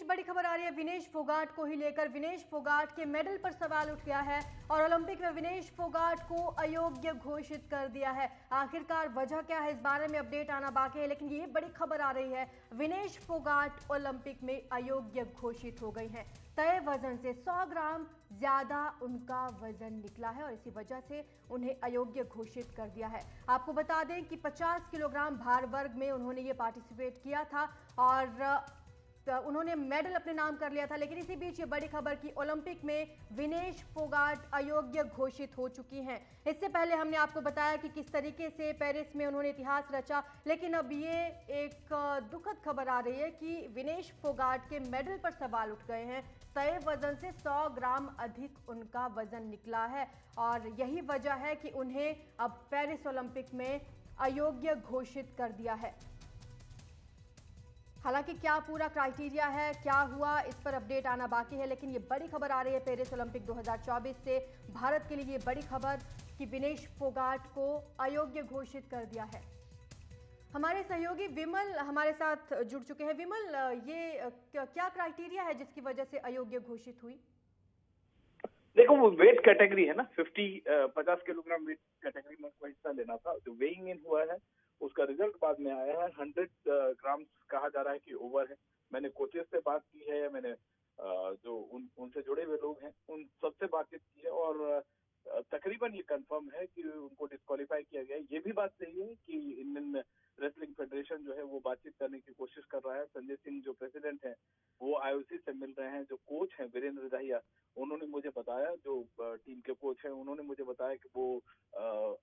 बड़ी खबर आ रही है विनेश फोगाट को ही लेकर। विनेश फोगाट के मेडल पर सवाल उठ गया है और ओलंपिक में विनेश फोगाट को अयोग्य घोषित कर दिया है। आखिरकार वजह क्या है, इस बारे में अपडेट आना बाकी है, लेकिन ये बड़ी खबर आ रही है विनेश फोगाट ओलंपिक में अयोग्य घोषित हो गई हैं। तय वजन से 100 ग्राम ज्यादा उनका वजन निकला है और इसी वजह से उन्हें अयोग्य घोषित कर दिया है। आपको बता दें कि 50 किलोग्राम भार वर्ग में उन्होंने ये पार्टिसिपेट किया था और उन्होंने मेडल अपने नाम कर लिया था, लेकिन इसी बीच ये बड़ी खबर कि ओलंपिक में विनेश फोगाट अयोग्य घोषित हो चुकी हैं। इससे पहले हमने आपको बताया कि किस तरीके से पेरिस में उन्होंने इतिहास रचा, लेकिन अब ये एक दुखद खबर आ रही है कि विनेश फोगाट के मेडल पर सवाल उठ गए हैं। तय वजन से 100 ग्राम अधिक उनका वजन निकला है और यही वजह है कि उन्हें अब पेरिस ओलंपिक में अयोग्य घोषित कर दिया है। हालांकि क्या पूरा क्राइटेरिया है, क्या हुआ, इस पर अपडेट आना बाकी है, लेकिन ये बड़ी खबर आ रही है पेरिस ओलंपिक 2024 से भारत के लिए ये बड़ी खबर कि विनेश फोगाट को अयोग्य घोषित कर दिया है। हमारे सहयोगी विमल हमारे साथ जुड़ चुके हैं। विमल, ये क्या क्राइटेरिया है जिसकी वजह से अयोग्य घोषित हुई? देखो, वो वेट कैटेगरी है ना, 50 किलोग्राम वेट कैटेगरी में उसको हिस्सा लेना था। जो वेइंग इन हुआ है उसका रिजल्ट बाद में आया है। 100 ग्राम कहा जा रहा है कि ओवर है। मैंने कोचेस से बात की है, मैंने जो उनसे जुड़े हुए लोग हैं उन सबसे बातचीत की है और तकरीबन ये कंफर्म है कि उनको डिस्क्वालीफाई किया गया है। ये भी बात सही है कि इंडियन रेसलिंग फेडरेशन जो है वो बातचीत करने की कोशिश कर रहा है। संजय सिंह जो प्रेसिडेंट हैं वो आईओसी से मिल रहे हैं। जो कोच हैं वीरेंद्र दहिया, उन्होंने मुझे बताया, जो टीम के कोच हैं उन्होंने मुझे बताया कि वो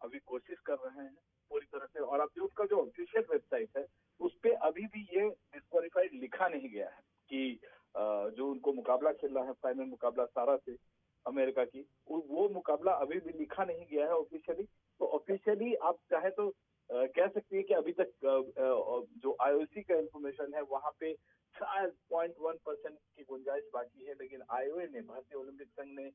अभी कोशिश कर रहे हैं पूरी तरह से। और अभी उसका जो ऑफिशियल वेबसाइट है उस पर अभी भी ये डिस्क्वालीफाइड लिखा नहीं गया है कि जो उनको मुकाबला खेलना है, फाइनल मुकाबला सारा से अमेरिका की, वो मुकाबला अभी भी लिखा नहीं गया है ऑफिशियली। तो ऑफिशियली आप चाहे तो कह सकती है कि अभी तक जो आईओसी का इंफॉर्मेशन है वहां पे शायद 0.1% की गुंजाइश बाकी है, लेकिन आईओए ने, भारतीय ओलंपिक संघ ने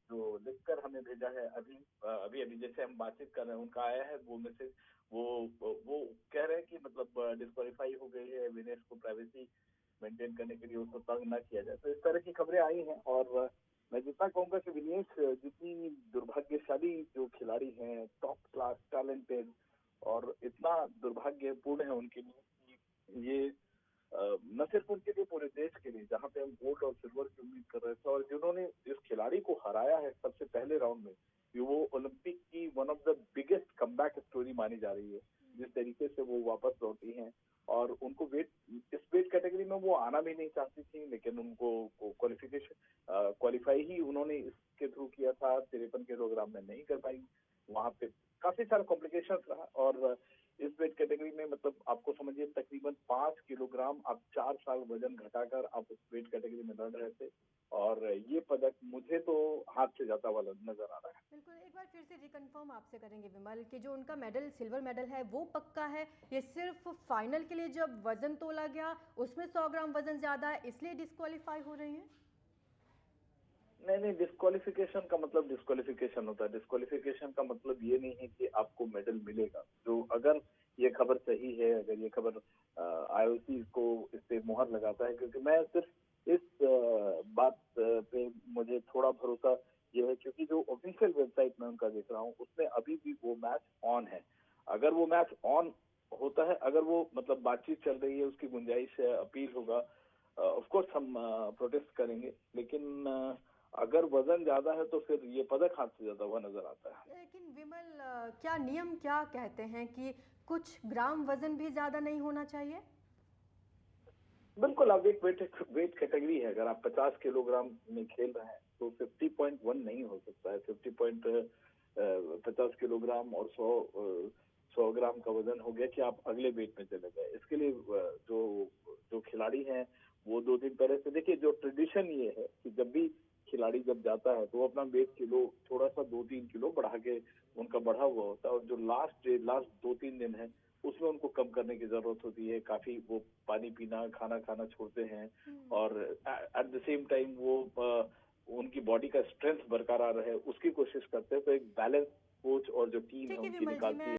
जो लिखकर हमें भेजा है अभी जैसे हम बातचीत कर रहे हैं उनका आया है वो मैसेज। वो कह रहे हैं कि मतलब डिस्क्वालीफाई हो गई है, विनेश को प्राइवेसी मेंटेन करने के लिए उसको तंग ना किया जाए। तो इस तरह की खबरें आई हैं और मैं जितना कहूंगा कि विनेश जितनी दुर्भाग्यशाली जो खिलाड़ी हैं, टॉप क्लास टैलेंटेड, और इतना दुर्भाग्यपूर्ण है उनके लिए कि ये न सिर्फ उनके लिए, पूरे देश के लिए, जहां पे हम गोल्ड और सिल्वर की उम्मीद कर रहे थे और जिन्होंने जिस खिलाड़ी को हराया है सबसे पहले राउंड में, वो ओलंपिक की one of the biggest comeback story मानी जा रही है। जिस तरीके से वो वापस लौटी हैं और उनको इस वेट कैटेगरी में वो आना भी नहीं चाहती थी, लेकिन उनको क्वालिफाई ही उन्होंने इसके थ्रू किया था। 53 किलोग्राम में नहीं कर पाई, वहां पे काफी सारा कॉम्प्लिकेशन रहा। और इस वेट कैटेगरी में मतलब आपको समझिए तकरीबन 5 किलोग्राम आप 4 साल वजन घटाकर आप उस वेट कैटेगरी में लड़ रहे थे और ये पदक मुझे तो हाथ से जाता हुआ नजर आ रहा है। बिल्कुल, एक बार फिर से रिकन्फर्म आपसे करेंगे विमल कि जो उनका मेडल, सिल्वर मेडल है वो पक्का है, ये सिर्फ फाइनल के लिए जब वजन तोला गया उसमें 100 ग्राम वजन ज्यादा है इसलिए डिस्क्वालीफाई हो रही है? नहीं, डिस्क्वालिफिकेशन का मतलब डिस्क्वालिफिकेशन होता है। डिस्क्वालिफिकेशन का मतलब ये नहीं है कि आपको मेडल मिलेगा। जो अगर ये खबर सही है, अगर ये खबर आईओसी को इस पे मुहर लगाता है, क्योंकि मैं सिर्फ इस बात पे मुझे थोड़ा भरोसा ये है क्योंकि जो ऑफिशियल वेबसाइट में उनका देख रहा हूँ उसमें अभी भी वो मैच ऑन है। अगर वो मैच ऑन होता है, अगर वो मतलब बातचीत चल रही है, उसकी गुंजाइश है, अपील होगा, ऑफ कोर्स हम प्रोटेस्ट करेंगे, लेकिन अगर वजन ज्यादा है तो फिर ये पदक हाथ से ज्यादा हुआ नजर आता है। लेकिन विमल, क्या नियम क्या कहते हैं कि कुछ ग्राम वजन भी ज्यादा नहीं होना चाहिए? बिल्कुल, अब एक वेट कैटेगरी है। अगर आप 50 किलोग्राम में खेल रहे हैं तो 50.1 नहीं हो सकता है। 50 किलोग्राम और 100 ग्राम का वजन हो गया कि आप अगले वेट में चले गए। इसके लिए जो जो खिलाड़ी हैं वो 2 दिन पहले से, देखिए जो ट्रेडिशन ये है कि जब भी खिलाड़ी जब जाता है तो वो अपना वेट किलो थोड़ा सा 2-3 किलो बढ़ा के उनका बढ़ा हुआ होता है और जो लास्ट 2-3 दिन है उसमें उनको कम करने की जरूरत होती है। काफी वो पानी पीना, खाना खाना छोड़ते हैं और एट द सेम टाइम वो उनकी बॉडी का स्ट्रेंथ बरकरार रहे उसकी कोशिश करते हैं। तो एक बैलेंस कोच और जो टीम है ठीक है उनकी विमल जी, निकालती मैं है।